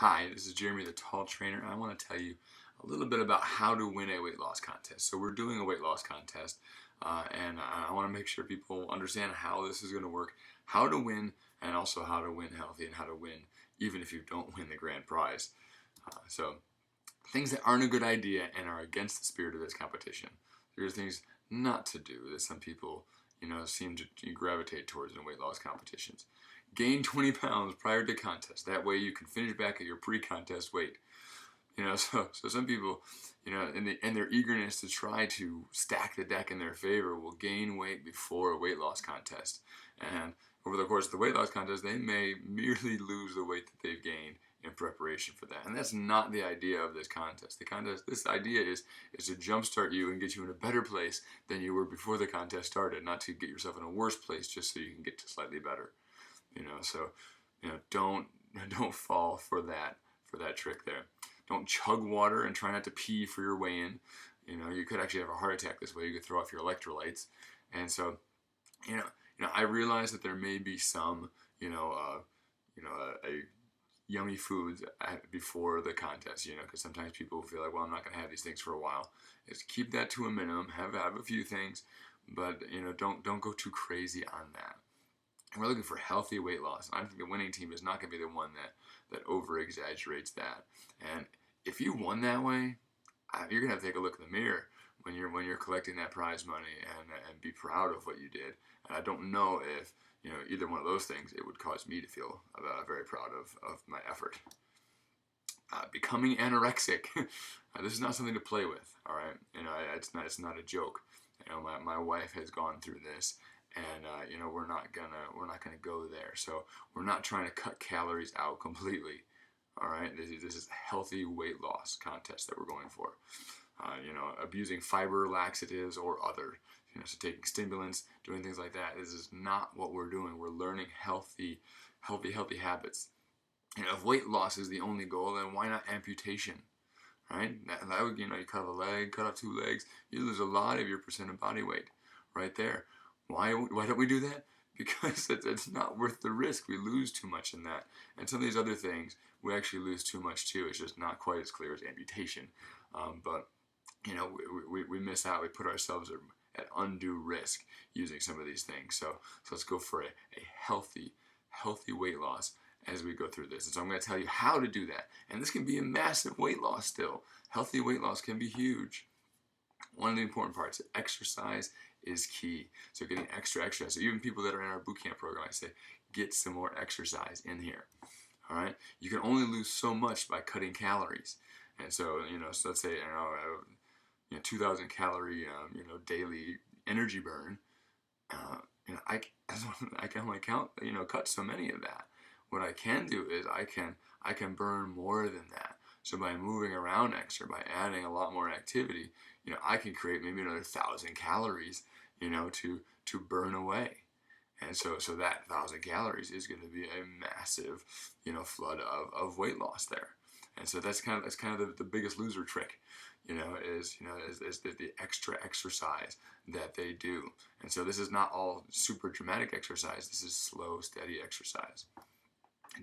Hi, this is Jeremy the Tall Trainer. I want to tell you a little bit about how to win a weight loss contest. So we're doing a weight loss contest, and I want to make sure people understand how this is going to work, how to win, and also how to win healthy and how to win even if you don't win the grand prize. So things that aren't a good idea and are against the spirit of this competition. Here are things not to do that some people, seem to gravitate towards in weight loss competitions. Gain 20 pounds prior to contest. That way you can finish back at your pre-contest weight. So some people, in their eagerness to try to stack the deck in their favor, will gain weight before a weight loss contest. And over the course of the weight loss contest, they may merely lose the weight that they've gained in preparation for that. And that's not the idea of this contest. This idea is to jumpstart you and get you in a better place than you were before the contest started, not to get yourself in a worse place just so you can get to slightly better. Don't fall for that trick there. Don't chug water and try not to pee for your weigh-in. You could actually have a heart attack this way. You could throw off your electrolytes. And so, I realize that there may be some, a yummy foods before the contest, because sometimes people feel like, well, I'm not going to have these things for a while. Is keep that to a minimum. Have a few things, but don't go too crazy on that. And we're looking for healthy weight loss. I think the winning team is not going to be the one that over exaggerates that. And if you won that way, you're going to have to take a look in the mirror when you're collecting that prize money and be proud of what you did. And I don't know if either one of those things, it would cause me to feel very proud of my effort. Becoming anorexic. This is not something to play with. All right, it's not a joke. My wife has gone through this, and we're not gonna go there. So we're not trying to cut calories out completely. All right, this is a healthy weight loss contest that we're going for. Abusing fiber laxatives or other, so taking stimulants, doing things like that. This is not what we're doing. We're learning healthy habits. If weight loss is the only goal, then why not amputation? Right? That would, you cut off a leg, cut off 2 legs, you lose a lot of your percent of body weight right there. Why don't we do that? Because it's not worth the risk. We lose too much in that. And some of these other things, we actually lose too much too. It's just not quite as clear as amputation. But we miss out. We put ourselves at undue risk using some of these things. So let's go for a healthy weight loss as we go through this. And so I'm going to tell you how to do that. And this can be a massive weight loss still. Healthy weight loss can be huge. One of the important parts, exercise is key. So getting extra exercise. So even people that are in our boot camp program, I say, get some more exercise in here. All right? You can only lose so much by cutting calories. And so, so let's say, 2,000 calorie, daily energy burn. I can only cut so many of that. What I can do is I can burn more than that. So by moving around extra, by adding a lot more activity, I can create maybe another 1,000 calories, to burn away. And so that 1,000 calories is going to be a massive, flood of weight loss there. And so that's kind of the biggest loser trick, is the extra exercise that they do. And so this is not all super dramatic exercise. This is slow, steady exercise.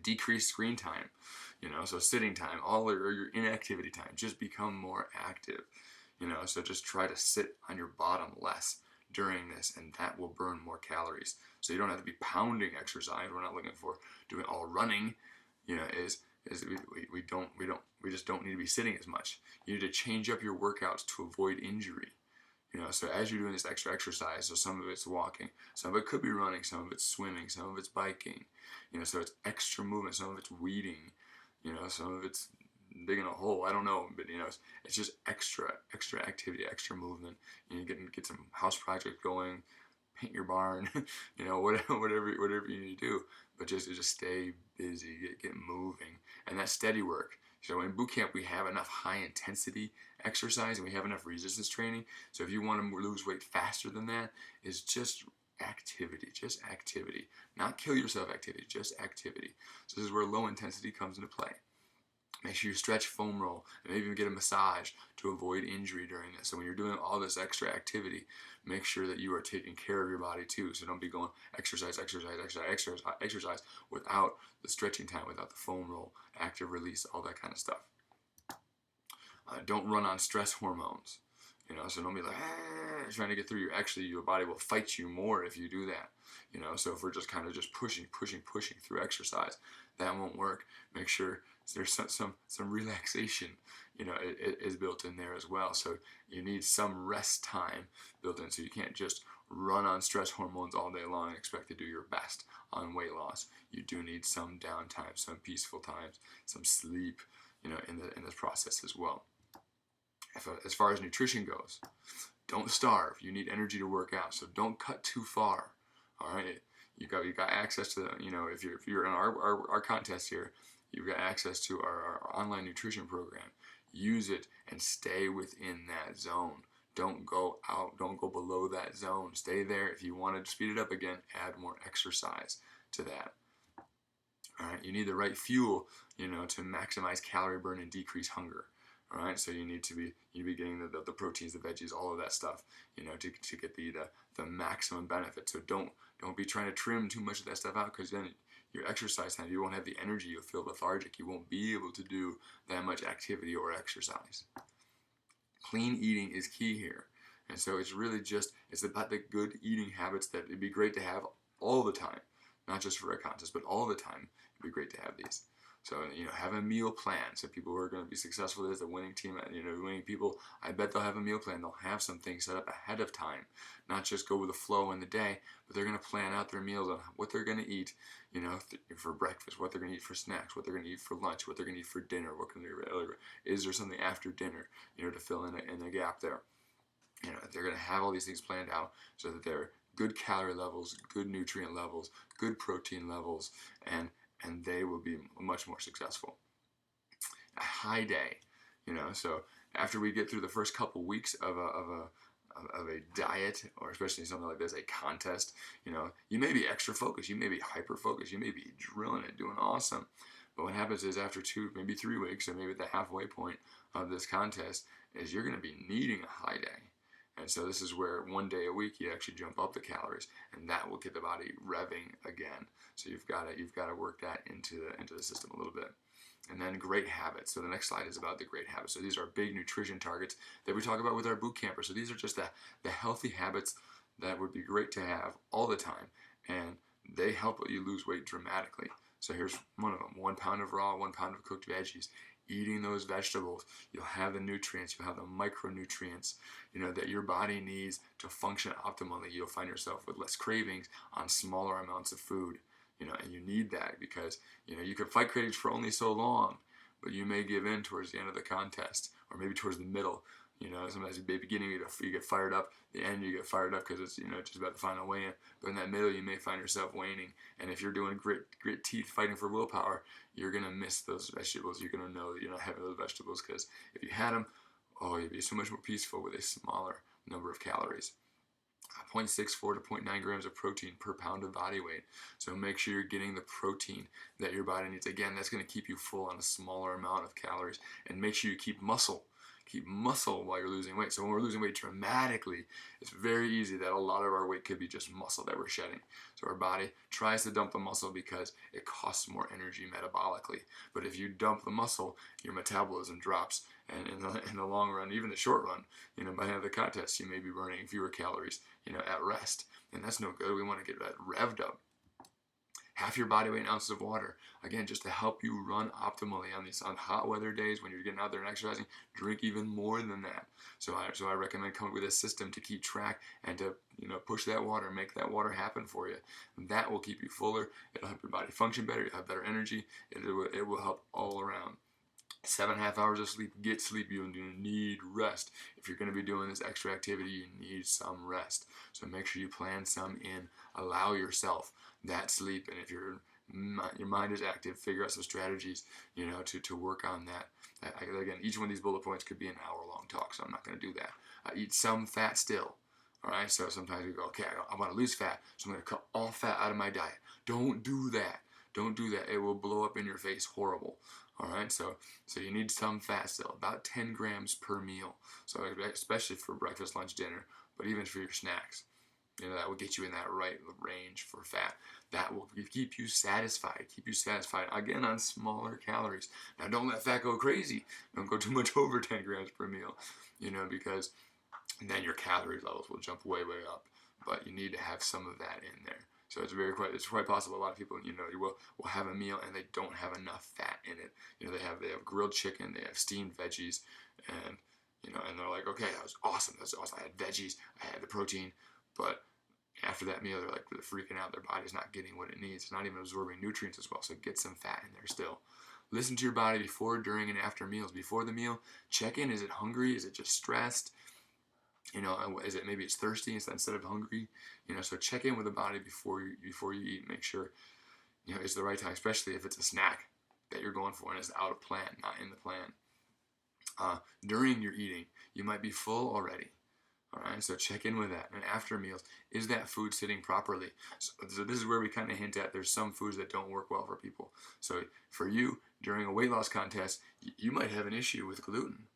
Decrease screen time, so sitting time, all your inactivity time. Just become more active, so just try to sit on your bottom less during this, and that will burn more calories. So you don't have to be pounding exercise. We're not looking for doing all running, we just don't need to be sitting as much. You need to change up your workouts to avoid injury. So as you're doing this extra exercise, so some of it's walking, some of it could be running, some of it's swimming, some of it's biking, so it's extra movement, some of it's weeding, some of it's digging a hole, I don't know, but it's just extra activity, extra movement. Get some house project going, paint your barn, whatever you need to do, but just stay busy, get moving, and that's steady work. So in boot camp, we have enough high intensity exercise and we have enough resistance training. So if you want to lose weight faster than that, it's just activity, not kill yourself activity, just activity. So this is where low intensity comes into play. Make sure you stretch, foam roll, and maybe even get a massage to avoid injury during this. So when you're doing all this extra activity, make sure that you are taking care of your body too. So don't be going exercise, exercise, exercise, exercise, exercise without the stretching time, without the foam roll, active release, all that kind of stuff. Don't run on stress hormones. So don't be like trying to get through. Your body will fight you more if you do that. So if we're just kind of just pushing through exercise, that won't work. Make sure there's some relaxation, it is built in there as well. So you need some rest time built in. So you can't just run on stress hormones all day long and expect to do your best on weight loss. You do need some downtime, some peaceful times, some sleep, in this process as well. As far as nutrition goes, don't starve. You need energy to work out, so don't cut too far. All right, you got access to if you're in our contest here, you've got access to our online nutrition program. Use it and stay within that zone. Don't go out. Don't go below that zone. Stay there. If you want to speed it up again, add more exercise to that. All right, you need the right fuel, to maximize calorie burn and decrease hunger. All right, so you need to be getting the proteins, the veggies, all of that stuff, to get the maximum benefit. So don't be trying to trim too much of that stuff out, because then your exercise time, you won't have the energy. You'll feel lethargic. You won't be able to do that much activity or exercise. Clean eating is key here, and so it's really it's about the good eating habits that it'd be great to have all the time, not just for a contest, but all the time. It'd be great to have these. So, have a meal plan. So people who are going to be successful as a winning team, winning people, I bet they'll have a meal plan. They'll have some things set up ahead of time, not just go with the flow in the day, but they're going to plan out their meals on what they're going to eat, for breakfast, what they're going to eat for snacks, what they're going to eat for lunch, what they're going to eat for dinner, is there something after dinner, to fill in a gap there. They're going to have all these things planned out so that they're good calorie levels, good nutrient levels, good protein levels, and they will be much more successful. A high day, so after we get through the first couple weeks of a diet, or especially something like this, a contest, you may be extra focused, you may be hyper focused, you may be drilling it, doing awesome. But what happens is after 2, maybe 3 weeks, or maybe at the halfway point of this contest, is you're going to be needing a high day. And so this is where 1 day a week you actually jump up the calories, and that will get the body revving again. So you've got to work that into the system a little bit. And then great habits. So the next slide is about the great habits. So these are big nutrition targets that we talk about with our boot campers. So these are just the healthy habits that would be great to have all the time, and they help you lose weight dramatically. So here's one of them: 1 pound of raw, 1 pound of cooked veggies. Eating those vegetables, you'll have the nutrients, you'll have the micronutrients, that your body needs to function optimally. You'll find yourself with less cravings on smaller amounts of food, and you need that because, you can fight cravings for only so long, but you may give in towards the end of the contest, or maybe towards the middle. Sometimes at the beginning you get fired up, the end you get fired up because it's, just about the final weigh-in. But in that middle you may find yourself waning. And if you're doing grit teeth fighting for willpower, you're going to miss those vegetables. You're going to know that you're not having those vegetables, because if you had them, you'd be so much more peaceful with a smaller number of calories. 0.64 to 0.9 grams of protein per pound of body weight. So make sure you're getting the protein that your body needs. Again, that's going to keep you full on a smaller amount of calories. And make sure you keep muscle while you're losing weight. So when we're losing weight dramatically, it's very easy that a lot of our weight could be just muscle that we're shedding. So our body tries to dump the muscle because it costs more energy metabolically. But if you dump the muscle, your metabolism drops. And in the long run, even the short run, by the end of the contest, you may be burning fewer calories, at rest. And that's no good. We want to get that revved up. Half your body weight in ounces of water. Again, just to help you run optimally on hot weather days when you're getting out there and exercising. Drink even more than that. So I recommend coming up with a system to keep track and to push that water, make that water happen for you. And that will keep you fuller. It'll help your body function better. You'll have better energy. It will help all around. 7.5 hours of sleep. Get sleep. You need rest. If you're going to be doing this extra activity, you need some rest. So make sure you plan some in. Allow yourself that sleep. And if your mind is active, figure out some strategies, to work on that. Again, each one of these bullet points could be an hour-long talk, so I'm not going to do that. Eat some fat still. All right. So sometimes we go, okay, I want to lose fat, so I'm going to cut all fat out of my diet. Don't do that. Don't do that. It will blow up in your face horrible. All right, so you need some fat still, about 10 grams per meal. So especially for breakfast, lunch, dinner, but even for your snacks. That will get you in that right range for fat. That will keep you satisfied. Keep you satisfied again on smaller calories. Now, don't let fat go crazy. Don't go too much over 10 grams per meal. Because then your calorie levels will jump way, way up. But you need to have some of that in there. So it's quite possible a lot of people will have a meal and they don't have enough fat in it. They have grilled chicken, they have steamed veggies, and and they're like, okay, that was awesome. That's awesome. I had veggies, I had the protein, but after that meal, they're freaking out. Their body's not getting what it needs. It's not even absorbing nutrients as well. So get some fat in there still. Listen to your body before, during, and after meals. Before the meal, check in. Is it hungry? Is it just stressed? Is it maybe it's thirsty instead of hungry? So check in with the body before you eat. Make sure it's the right time, especially if it's a snack that you're going for and it's out of plan, not in the plan. During your eating, you might be full already. All right, so check in with that. And after meals, is that food sitting properly? So this is where we kind of hint at there's some foods that don't work well for people. So for you, during a weight loss contest, you might have an issue with gluten.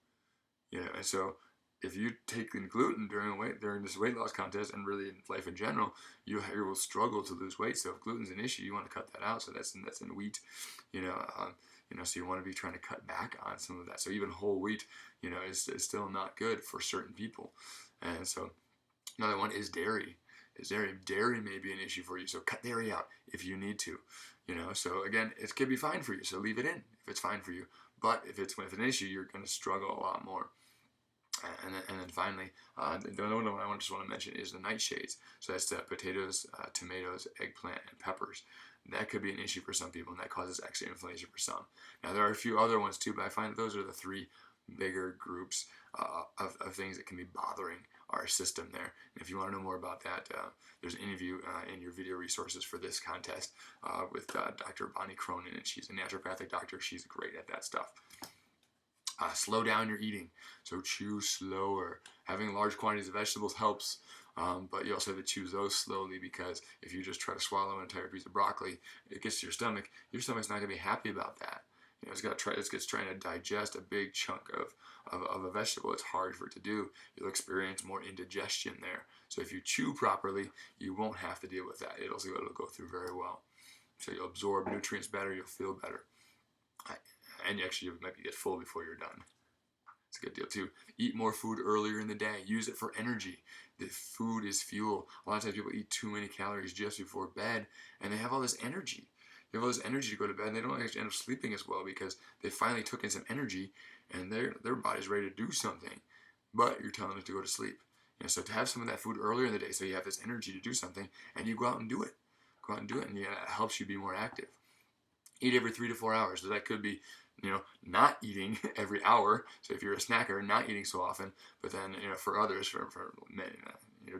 And so if you take in gluten during this weight loss contest and really in life in general, you will struggle to lose weight. So if gluten's an issue, you want to cut that out. So that's in wheat, so you want to be trying to cut back on some of that. So even whole wheat, is still not good for certain people. And so another one is dairy. Dairy may be an issue for you. So cut dairy out if you need to. So again, it could be fine for you. So leave it in if it's fine for you. But if it's with an issue, you're going to struggle a lot more. And then finally, the other one I just want to mention is the nightshades. So that's potatoes, tomatoes, eggplant, and peppers. That could be an issue for some people, and that causes extra inflammation for some. Now, there are a few other ones too, but I find that those are the three bigger groups of things that can be bothering our system there. And if you want to know more about that, there's an interview in your video resources for this contest with Dr. Bonnie Cronin, and she's a naturopathic doctor. She's great at that stuff. Slow down your eating. So chew slower. Having large quantities of vegetables helps, but you also have to chew those slowly, because if you just try to swallow an entire piece of broccoli, it gets to your stomach's not going to be happy about that. It's trying to digest a big chunk of a vegetable. It's hard for it to do. You'll experience more indigestion there. So if you chew properly, you won't have to deal with that. It'll go through very well. So you'll absorb nutrients better. You'll feel better. And you might get full before you're done. It's a good deal too. Eat more food earlier in the day. Use it for energy. The food is fuel. A lot of times people eat too many calories just before bed, and they have all this energy. They have all this energy to go to bed, and they don't actually end up sleeping as well because they finally took in some energy, and their body's ready to do something, but you're telling them to go to sleep. So to have some of that food earlier in the day, so you have this energy to do something, and you go out and do it. And it helps you be more active. Eat every 3 to 4 hours. So that could be not eating every hour. So if you're a snacker, not eating so often. But then, for others, for many,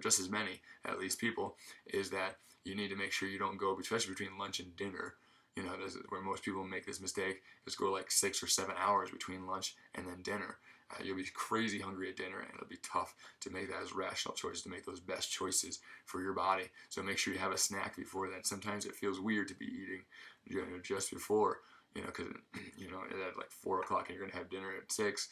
just as many, at least people, is that you need to make sure you don't go, especially between lunch and dinner. This is where most people make this mistake, is go like 6 or 7 hours between lunch and then dinner. You'll be crazy hungry at dinner, and it'll be tough to make that as rational choices, to make those best choices for your body. So make sure you have a snack before that. Sometimes it feels weird to be eating just before, because at like 4 o'clock and you're going to have dinner at 6,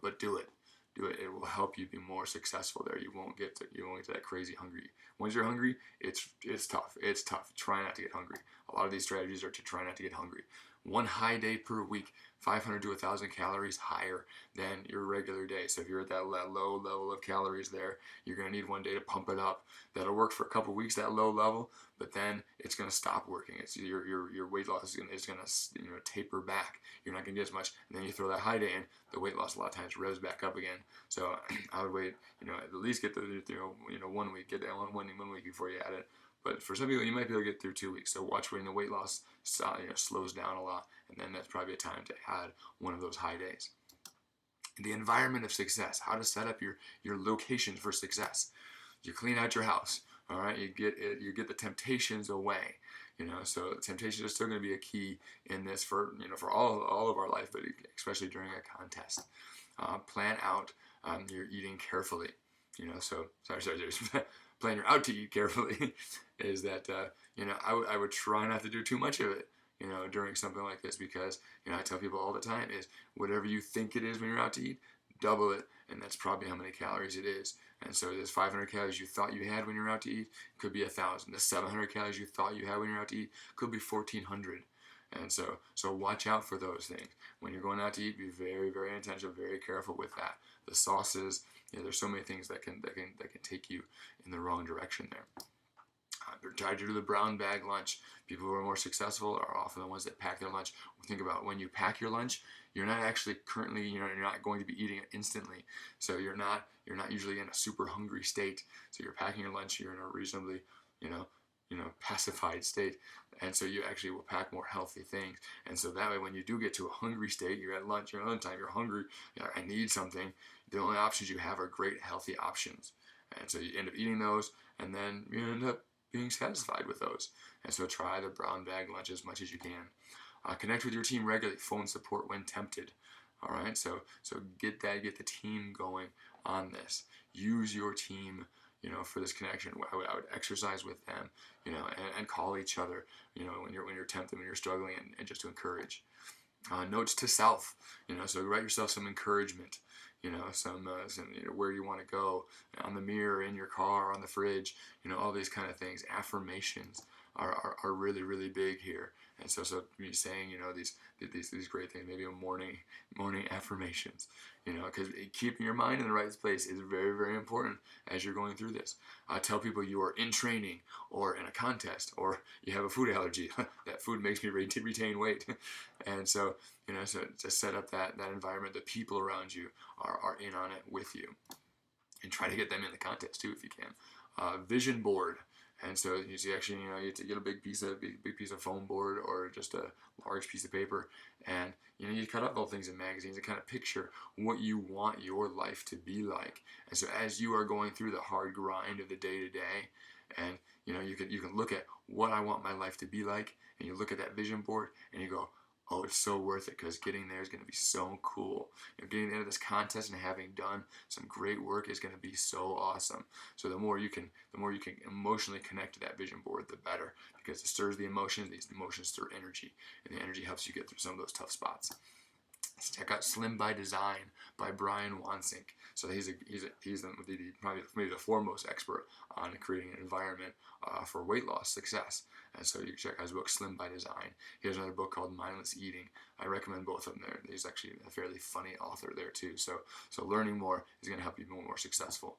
but do it. It will help you be more successful there. You won't get to that crazy hungry. Once you're hungry, it's tough. It's tough. Try not to get hungry. A lot of these strategies are to try not to get hungry. One high day per week, 500 to 1,000 calories higher than your regular day. So if you're at that low level of calories there, you're going to need one day to pump it up. That'll work for a couple weeks, that low level, but then it's going to stop working. It's your weight loss is going to taper back. You're not going to get as much, and then you throw that high day in, the weight loss a lot of times revs back up again. So I would wait, at least get the 1 week, get that one week before you add it. But for some people, you might be able to get through 2 weeks. So watch when the weight loss slows down a lot, and then that's probably a time to add one of those high days. The environment of success, how to set up your location for success. You clean out your house, all right? You get the temptations away. So temptations are still going to be a key in this for all of our life, but especially during a contest. Plan out your eating carefully. Plan your out to eat carefully is that I would try not to do too much of it. during something like this, because, I tell people all the time is whatever you think it is when you're out to eat, double it, and that's probably how many calories it is. And so this 500 calories you thought you had when you're out to eat could be 1,000. The 700 calories you thought you had when you're out to eat could be 1,400. And so watch out for those things. When you're going out to eat, be very, very intentional, very careful with that. The sauces, there's so many things that can take you in the wrong direction there. Try to do the brown bag lunch. People who are more successful are often the ones that pack their lunch. Think about when you pack your lunch, you're not actually currently, you're not going to be eating it instantly. So you're not usually in a super hungry state. So you're packing your lunch, you're in a reasonably, pacified state. And so you actually will pack more healthy things. And so that way, when you do get to a hungry state, you're at lunch, you're at lunchtime, you're hungry, I need something. The only options you have are great healthy options. And so you end up eating those, and then you end up being satisfied with those. And so try the brown bag lunch as much as you can. Connect with your team regularly. Phone support when tempted. All right, so get the team going on this. Use your team, for this connection. I would exercise with them, and call each other, when you're tempted, when you're struggling, and just to encourage. Notes to self, so write yourself some encouragement. Some where you want to go, on the mirror, in your car, on the fridge, all these kind of things. Affirmations are really, really big here. And so me saying, these great things, maybe a morning affirmations, because keeping your mind in the right place is very, very important as you're going through this. Tell people you are in training or in a contest or you have a food allergy. That food makes me retain weight. And so, so to set up that environment, the people around you are in on it with you, and try to get them in the contest too if you can. Vision board. And so you actually, you have to get a big piece of foam board or just a large piece of paper, and you cut up all things in magazines and kind of picture what you want your life to be like. And so as you are going through the hard grind of the day to day, and you can look at what I want my life to be like, and you look at that vision board and you go, oh, it's so worth it, because getting there is going to be so cool. Getting into this contest and having done some great work is going to be so awesome. So the more you can emotionally connect to that vision board, the better, because it stirs the emotions. These emotions stir energy, and the energy helps you get through some of those tough spots. Let's check out Slim by Design by Brian Wansink. So he's probably maybe the foremost expert on creating an environment for weight loss success. And so you can check out his book Slim by Design. He has another book called Mindless Eating. I recommend both of them there. He's actually a fairly funny author there too. So learning more is going to help you be more successful.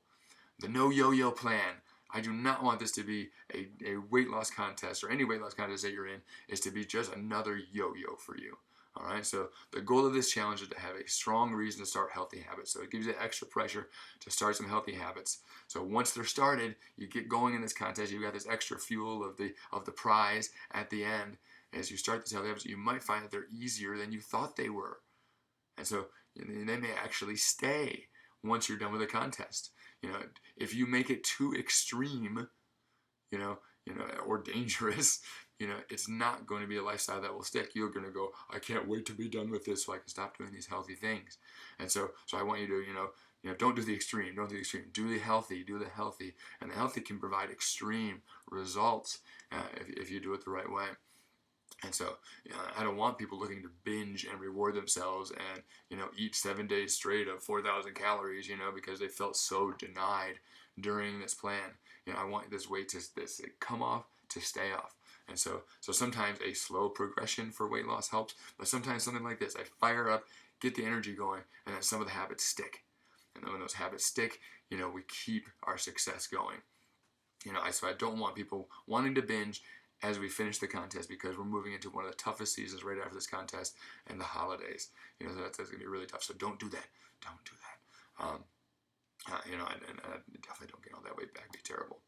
The No Yo-Yo Plan. I do not want this to be a weight loss contest, or any weight loss contest that you're in, is to be just another yo-yo for you. All right, so the goal of this challenge is to have a strong reason to start healthy habits. So it gives you extra pressure to start some healthy habits. So once they're started, you get going in this contest. You've got this extra fuel of the prize at the end. As you start these healthy habits, you might find that they're easier than you thought they were, and so they may actually stay once you're done with the contest. If you make it too extreme, or dangerous, it's not going to be a lifestyle that will stick. You're going to go, I can't wait to be done with this so I can stop doing these healthy things. And so I want you to, don't do the extreme. Don't do the extreme. Do the healthy. Do the healthy. And the healthy can provide extreme results if you do it the right way. And so I don't want people looking to binge and reward themselves and, eat 7 days straight of 4,000 calories, because they felt so denied during this plan. I want this weight to come off to stay off. And so sometimes a slow progression for weight loss helps, but sometimes something like this, I fire up, get the energy going, and then some of the habits stick. And then when those habits stick, we keep our success going. So I don't want people wanting to binge as we finish the contest, because we're moving into one of the toughest seasons right after this contest and the holidays. That's going to be really tough. So don't do that. Don't do that. And definitely don't gain all that weight back. It'd be terrible.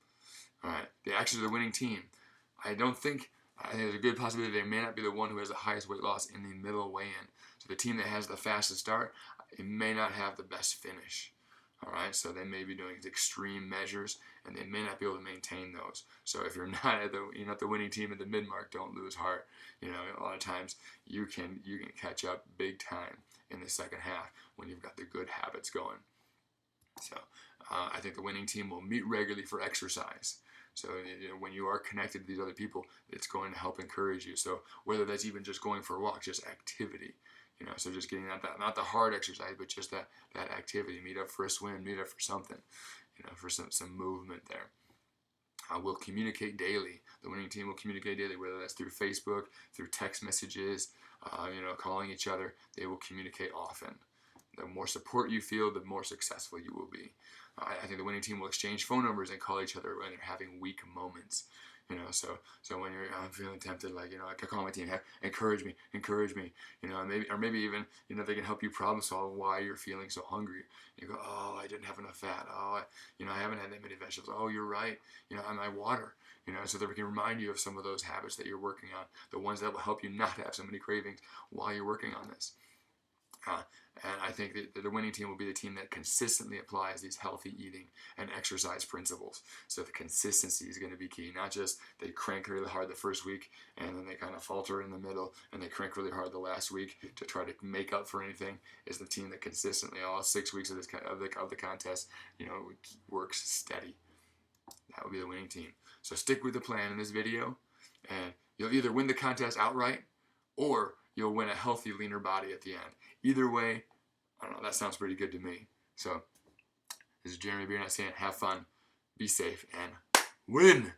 All right. The actions of the winning team. I think there's a good possibility they may not be the one who has the highest weight loss in the middle weigh-in. So the team that has the fastest start, it may not have the best finish. All right, so they may be doing extreme measures, and they may not be able to maintain those. So if you're not the winning team at the mid-mark, don't lose heart. A lot of times you can catch up big time in the second half when you've got the good habits going. So I think the winning team will meet regularly for exercise. So when you are connected to these other people, it's going to help encourage you. So whether that's even just going for a walk, just activity. So just getting that not the hard exercise, but just that activity. Meet up for a swim, meet up for something, for some movement there. We'll communicate daily. The winning team will communicate daily, whether that's through Facebook, through text messages, calling each other. They will communicate often. The more support you feel, the more successful you will be. I think the winning team will exchange phone numbers and call each other when they're having weak moments. So when I'm feeling tempted, I can call my team, encourage me, maybe even, they can help you problem solve why you're feeling so hungry. You go, oh, I didn't have enough fat. Oh, I haven't had that many vegetables. Oh, you're right. My water. So that we can remind you of some of those habits that you're working on, the ones that will help you not have so many cravings while you're working on this. And I think that the winning team will be the team that consistently applies these healthy eating and exercise principles. So the consistency is going to be key. Not just they crank really hard the first week and then they kind of falter in the middle and they crank really hard the last week to try to make up for anything. Is the team that consistently all 6 weeks of the contest, works steady. That would be the winning team. So stick with the plan in this video, and you'll either win the contest outright or you'll win a healthy, leaner body at the end. Either way, I don't know, that sounds pretty good to me. So, this is Jeremy Biernat saying, have fun, be safe, and win!